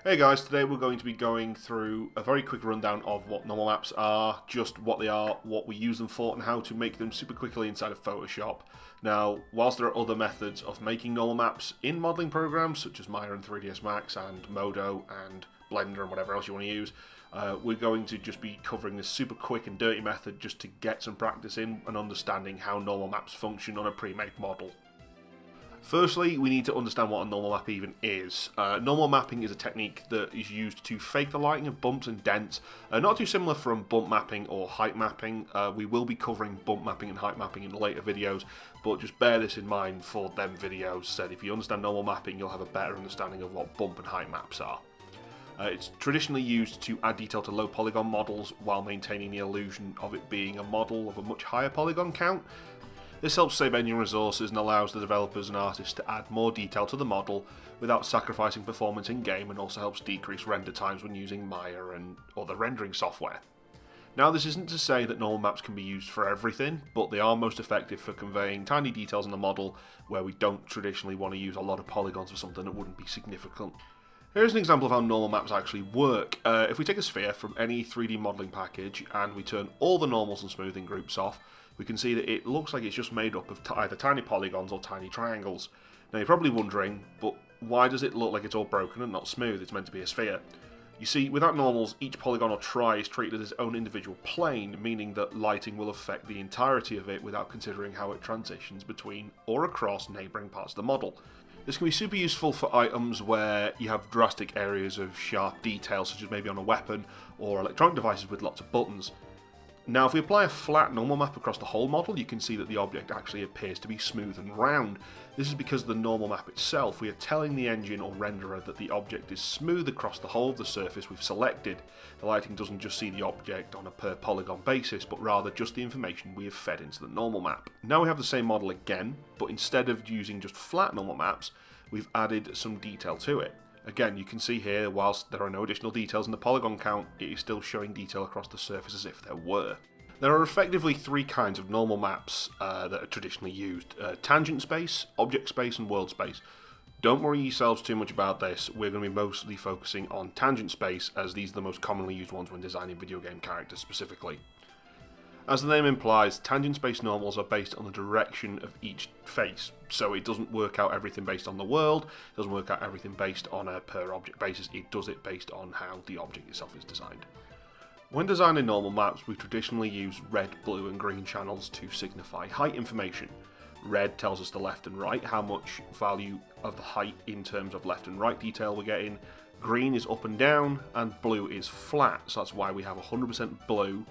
Hey guys, today we're going to be going through a very quick rundown of what normal maps are, just what they are, what we use them for, and how to make them super quickly inside of Photoshop. Now, whilst there are other methods of making normal maps in modelling programs, such as Maya and 3ds Max and Modo and Blender and whatever else you want to use, we're going to just be covering this super quick and dirty method just to get some practice in and understanding how normal maps function on a pre-made model. Firstly, we need to understand what a normal map even is. Normal mapping is a technique that is used to fake the lighting of bumps and dents, not too similar from bump mapping or height mapping. We will be covering bump mapping and height mapping in later videos, but just bear this in mind for them videos. Said if you understand normal mapping, you'll have a better understanding of what bump and height maps are. It's traditionally used to add detail to low polygon models while maintaining the illusion of it being a model of a much higher polygon count. This helps save engine resources and allows the developers and artists to add more detail to the model without sacrificing performance in game, and also helps decrease render times when using Maya and other rendering software. Now, this isn't to say that normal maps can be used for everything, but they are most effective for conveying tiny details in the model where we don't traditionally want to use a lot of polygons for something that wouldn't be significant. Here's an example of how normal maps actually work. If we take a sphere from any 3D modelling package and we turn all the normals and smoothing groups off, we can see that it looks like it's just made up of either tiny polygons or tiny triangles. Now you're probably wondering, but why does it look like it's all broken and not smooth? It's meant to be a sphere. You see, without normals, each polygon or tri is treated as its own individual plane, meaning that lighting will affect the entirety of it without considering how it transitions between or across neighbouring parts of the model. This can be super useful for items where you have drastic areas of sharp detail, such as maybe on a weapon or electronic devices with lots of buttons. Now, if we apply a flat normal map across the whole model, you can see that the object actually appears to be smooth and round. This is because of the normal map itself. We are telling the engine or renderer that the object is smooth across the whole of the surface we've selected. The lighting doesn't just see the object on a per polygon basis, but rather just the information we have fed into the normal map. Now we have the same model again, but instead of using just flat normal maps, we've added some detail to it. Again, you can see here, whilst there are no additional details in the polygon count, it is still showing detail across the surface as if there were. There are effectively three kinds of normal maps that are traditionally used: tangent space, object space, and world space. Don't worry yourselves too much about this. We're going to be mostly focusing on tangent space, as these are the most commonly used ones when designing video game characters specifically. As the name implies, tangent space normals are based on the direction of each face, so it doesn't work out everything based on the world, it doesn't work out everything based on a per object basis, it does it based on how the object itself is designed. When designing normal maps, we traditionally use red, blue and green channels to signify height information. Red tells us the left and right, how much value of the height in terms of left and right detail we're getting. Green is up and down, and blue is flat, so that's why we have 100% blue,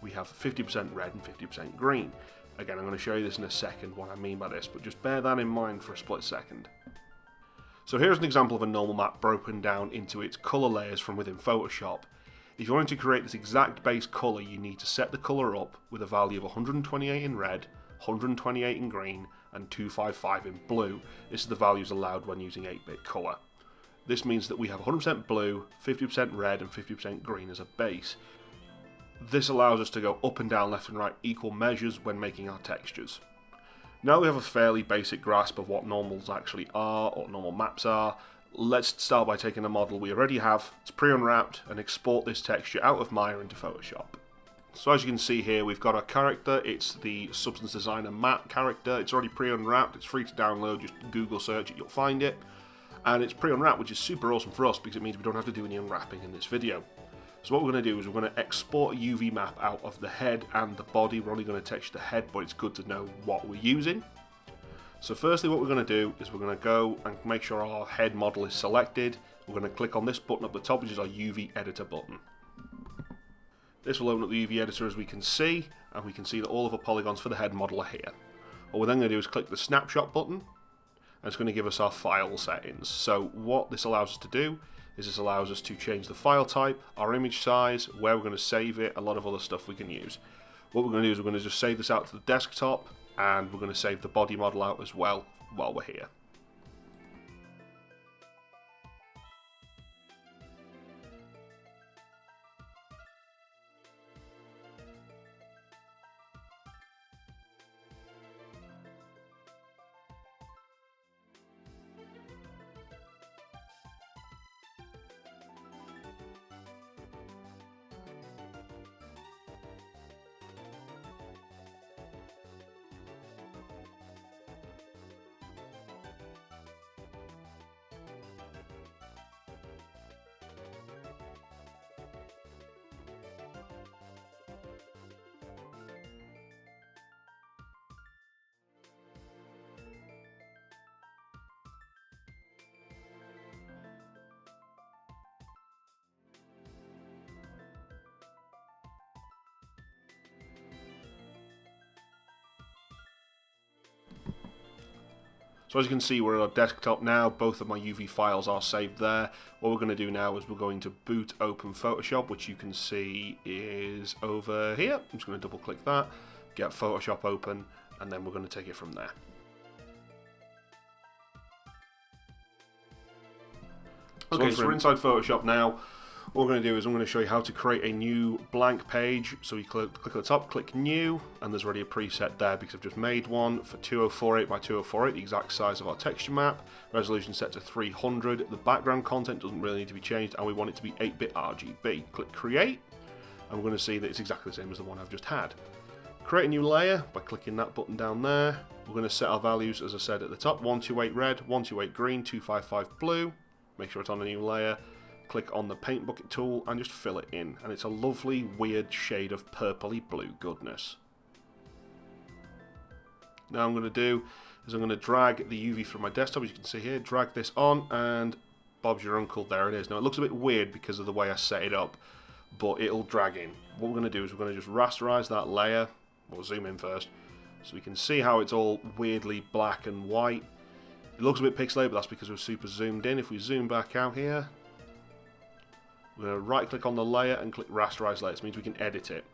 we have 50% red and 50% green. Again, I'm going to show you this in a second, what I mean by this, but just bear that in mind for a split second. So here's an example of a normal map broken down into its colour layers from within Photoshop. If you want to create this exact base colour, you need to set the colour up with a value of 128 in red, 128 in green, and 255 in blue. This is the values allowed when using 8-bit colour. This means that we have 100% blue, 50% red, and 50% green as a base. This allows us to go up and down, left and right equal measures when making our textures. Now we have a fairly basic grasp of what normals actually are, or what normal maps are. Let's start by taking a model we already have, it's pre-unwrapped, and export this texture out of Maya into Photoshop. So as you can see here, we've got our character. It's the Substance Designer map character. It's already pre-unwrapped, it's free to download, just Google search it, you'll find it. And it's pre-unwrapped, which is super awesome for us because it means we don't have to do any unwrapping in this video. So what we're going to do is we're going to export a UV map out of the head and the body. We're only going to texture the head, but it's good to know what we're using. So firstly, what we're going to do is we're going to go and make sure our head model is selected. We're going to click on this button up the top, which is our UV editor button. This will open up the UV editor, as we can see, and we can see that all of the polygons for the head model are here. What we're then going to do is click the snapshot button, and it's going to give us our file settings. So what this allows us to do is this allows us to change the file type, our image size, where we're going to save it, a lot of other stuff we can use. What we're going to do is we're going to just save this out to the desktop, and we're going to save the body model out as well while we're here. So as you can see, we're on our desktop now. Both of my UV files are saved there. What we're going to do now is we're going to boot open Photoshop, which you can see is over here. I'm just going to double click that, get Photoshop open, and then we're going to take it from there. Okay, so we're inside Photoshop now. What we're going to do is I'm going to show you how to create a new blank page. So you click at the top, click new, and there's already a preset there because I've just made one for 2048 by 2048, the exact size of our texture map. Resolution set to 300. The background content doesn't really need to be changed, and we want it to be 8-bit RGB. Click create, and we're going to see that it's exactly the same as the one I've just had. Create a new layer by clicking that button down there. We're going to set our values, as I said at the top, 128 red, 128 green, 255 blue. Make sure it's on a new layer. Click on the paint bucket tool and just fill it in, and it's a lovely weird shade of purpley blue goodness. Now what I'm going to do is I'm going to drag the UV from my desktop, as you can see here, drag this on, and Bob's your uncle, there it is. Now it looks a bit weird because of the way I set it up, but it'll drag in. What we're going to do is we're going to just rasterize that layer. We'll zoom in first so we can see how it's all weirdly black and white. It looks a bit pixelated, but that's because we're super zoomed in. If we zoom back out here, we're going to right click on the layer and click rasterize layer. This means we can edit it.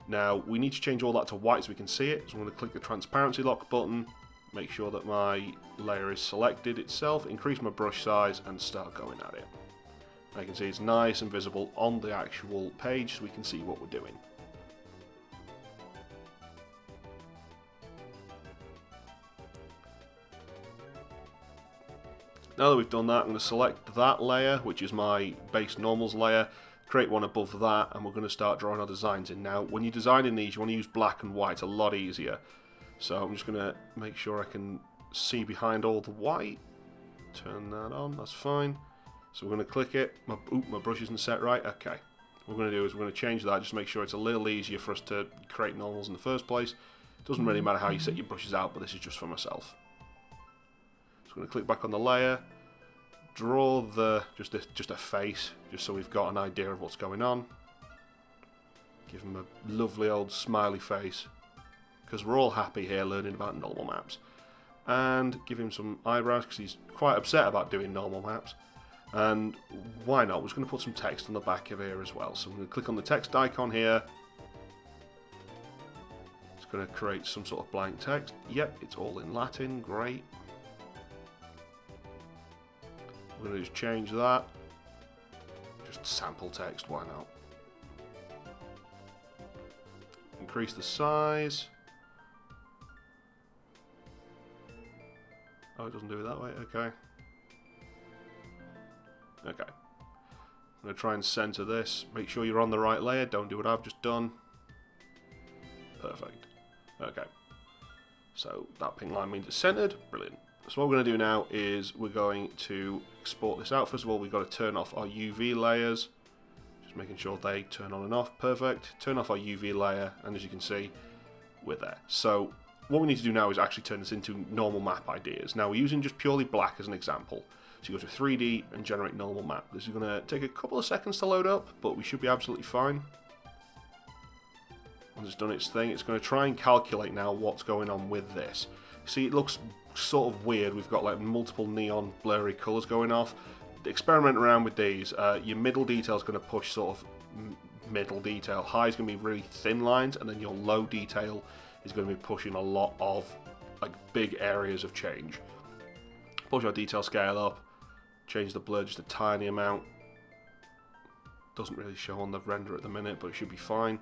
Now we need to change all that to white so we can see it. So I'm going to click the transparency lock button, make sure that my layer is selected itself, increase my brush size and start going at it. Now you can see it's nice and visible on the actual page so we can see what we're doing. Now that we've done that, I'm going to select that layer, which is my base normals layer, create one above that, and we're going to start drawing our designs in. Now, when you're designing these, you want to use black and white, a lot easier. So I'm just going to make sure I can see behind all the white. Turn that on, that's fine. So we're going to click it. My brush isn't set right. Okay. What we're going to do is we're going to change that, just make sure it's a little easier for us to create normals in the first place. It doesn't really matter how you set your brushes out, but this is just for myself. I'm going to click back on the layer, draw just a face, just so we've got an idea of what's going on. Give him a lovely old smiley face, because we're all happy here learning about normal maps. And give him some eyebrows, because he's quite upset about doing normal maps. And why not? We're just going to put some text on the back of here as well. So I'm going to click on the text icon here. It's going to create some sort of blank text. Yep, it's all in Latin, great. We're going to just change that. Just sample text, why not? Increase the size. Oh, it doesn't do it that way, okay. Okay. I'm going to try and center this. Make sure you're on the right layer, don't do what I've just done. Perfect. Okay. So that pink line means it's centered, brilliant. So what we're going to do now is we're going to export this out. First of all, we've got to turn off our UV layers. Just making sure they turn on and off. Perfect. Turn off our UV layer, and as you can see, we're there. So what we need to do now is actually turn this into normal map ideas. Now we're using just purely black as an example. So you go to 3D and generate normal map. This is going to take a couple of seconds to load up, but we should be absolutely fine. Once it's done its thing, it's going to try and calculate now what's going on with this. See, it looks sort of weird. We've got like multiple neon blurry colours going off. Experiment around with these. Your middle detail is going to push sort of middle detail. High is going to be really thin lines, and then your low detail is going to be pushing a lot of like big areas of change. Push our detail scale up. Change the blur just a tiny amount. Doesn't really show on the render at the minute, but it should be fine.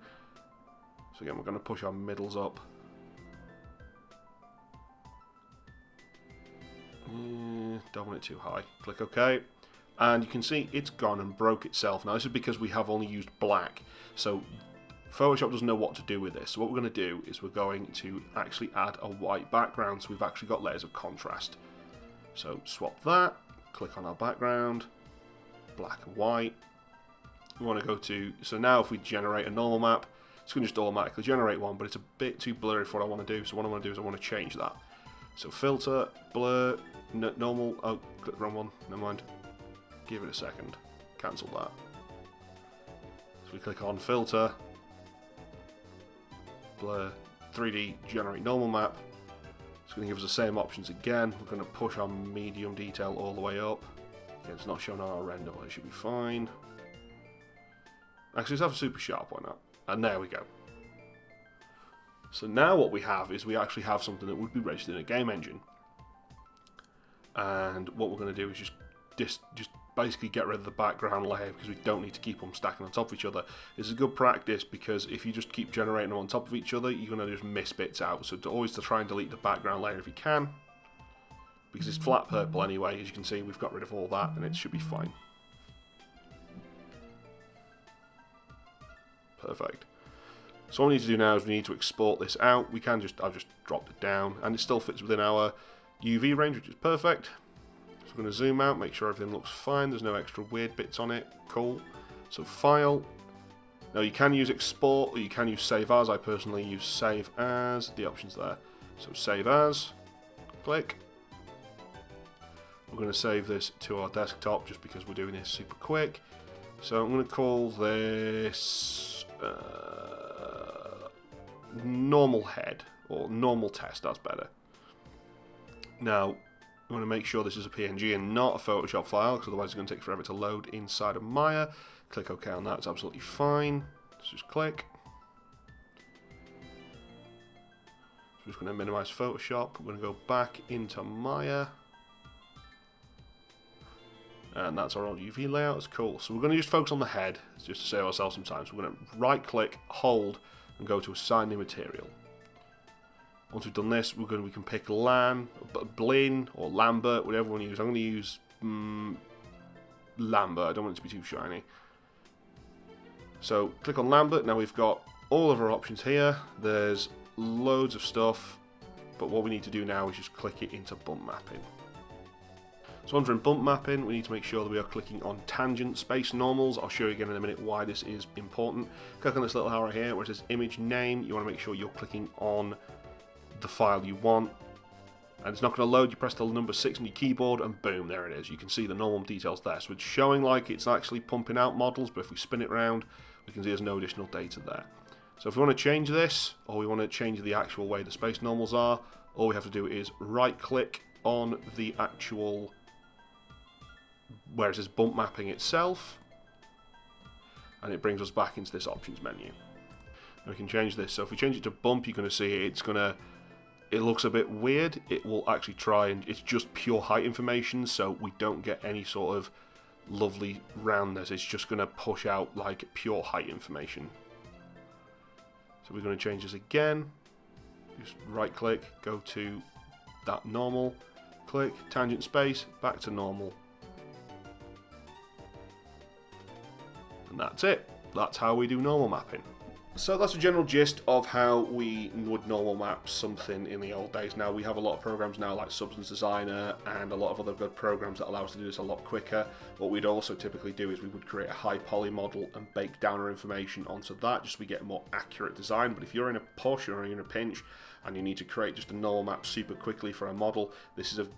So again, we're going to push our middles up. Don't want it too high. Click OK. And you can see it's gone and broke itself. Now this is because we have only used black. So Photoshop doesn't know what to do with this. So what we're going to do is we're going to actually add a white background. So we've actually got layers of contrast. So swap that. Click on our background. Black and white. We want to go to... So now if we generate a normal map, it's going to just automatically generate one. But it's a bit too blurry for what I want to do. So what I want to do is I want to change that. So filter, blur, normal, oh, click the wrong one, never mind. Give it a second, cancel that. So we click on filter, blur, 3D, generate normal map. It's going to give us the same options again. We're going to push our medium detail all the way up. Again, it's not shown on our render, but it should be fine. Actually, let's have a super sharp, why not? And there we go. So now what we have is we actually have something that would be registered in a game engine. And what we're going to do is just basically get rid of the background layer, because we don't need to keep them stacking on top of each other. This is a good practice, because if you just keep generating them on top of each other, you're going to just miss bits out. So always to try and delete the background layer if you can, because it's flat purple anyway. As you can see, we've got rid of all that and it should be fine. Perfect. So what we need to do now is we need to export this out. I've just dropped it down, and it still fits within our UV range, which is perfect. So we're going to zoom out, make sure everything looks fine. There's no extra weird bits on it. Cool. So file. Now you can use export or you can use save as. I personally use save as. The options there. So save as. Click. We're going to save this to our desktop just because we're doing this super quick. So I'm going to call this normal head, or normal test, that's better. Now, we want to make sure this is a PNG and not a Photoshop file, because otherwise it's going to take forever to load inside of Maya. Click OK on that, it's absolutely fine. Let's just click. So I'm just going to minimize Photoshop. We're going to go back into Maya. And that's our old UV layout. It's cool. So we're going to just focus on the head, just to save ourselves some time. So we're going to right click, hold, and go to assign new material. Once we've done this, we can pick Lan, Blinn, or Lambert, whatever we want to use. I'm going to use Lambert. I don't want it to be too shiny. So click on Lambert. Now we've got all of our options here. There's loads of stuff, but what we need to do now is just click it into bump mapping. So once we're in bump mapping, we need to make sure that we are clicking on tangent space normals. I'll show you again in a minute why this is important. Click on this little arrow here where it says image name. You want to make sure you're clicking on the file you want. And it's not going to load. You press the number 6 on your keyboard and boom, there it is. You can see the normal details there. So it's showing like it's actually pumping out models, but if we spin it around, we can see there's no additional data there. So if we want to change this, or we want to change the actual way the space normals are, all we have to do is right click on the actual where it says bump mapping itself, and it brings us back into this options menu. And we can change this. So if we change it to bump, you're going to see it looks a bit weird. It will actually try and it's just pure height information, so we don't get any sort of lovely roundness. It's just going to push out like pure height information. So we're going to change this again. Just right click, go to that normal, click tangent space, back to normal. And that's it. That's how we do normal mapping. So that's a general gist of how we would normal map something in the old days. Now we have a lot of programs now like Substance Designer and a lot of other good programs that allow us to do this a lot quicker. What we'd also typically do is we would create a high poly model and bake down our information onto that just so we get a more accurate design. But if you're in a push or you're in a pinch and you need to create just a normal map super quickly for a model, this is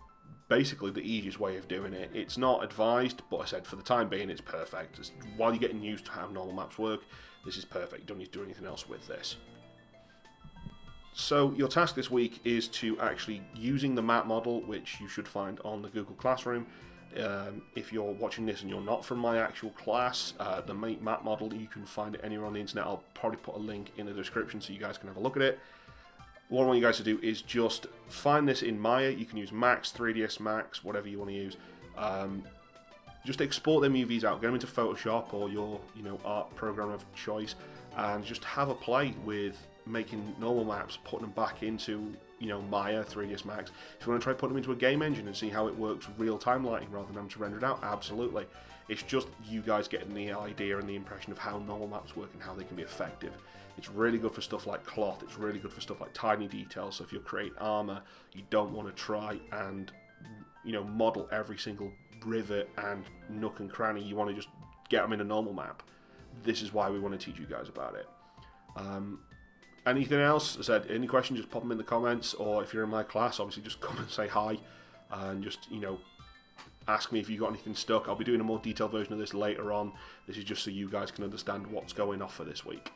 basically the easiest way of doing it. It's not advised, but I said for the time being it's perfect. While you're getting used to how normal maps work, this is perfect. You don't need to do anything else with this. So your task this week is to actually using the map model, which you should find on the Google Classroom. If you're watching this and you're not from my actual class, the map model, you can find it anywhere on the internet. I'll probably put a link in the description so you guys can have a look at it. What I want you guys to do is just find this in Maya. You can use Max, 3ds Max, whatever you want to use. Just export them UVs out, get them into Photoshop or your art program of choice, and just have a play with making normal maps, putting them back into Maya, 3ds Max. If you want to try putting them into a game engine and see how it works real-time lighting rather than having to render it out, absolutely. It's just you guys getting the idea and the impression of how normal maps work and how they can be effective. It's really good for stuff like cloth, it's really good for stuff like tiny details. So if you're creating armor, you don't want to try and model every single rivet and nook and cranny. You want to just get them in a normal map. This is why we want to teach you guys about it. Anything else? I said, any questions, just pop them in the comments, or if you're in my class, obviously just come and say hi and just ask me if you got anything stuck. I'll be doing a more detailed version of this later on. This is just so you guys can understand what's going on for this week.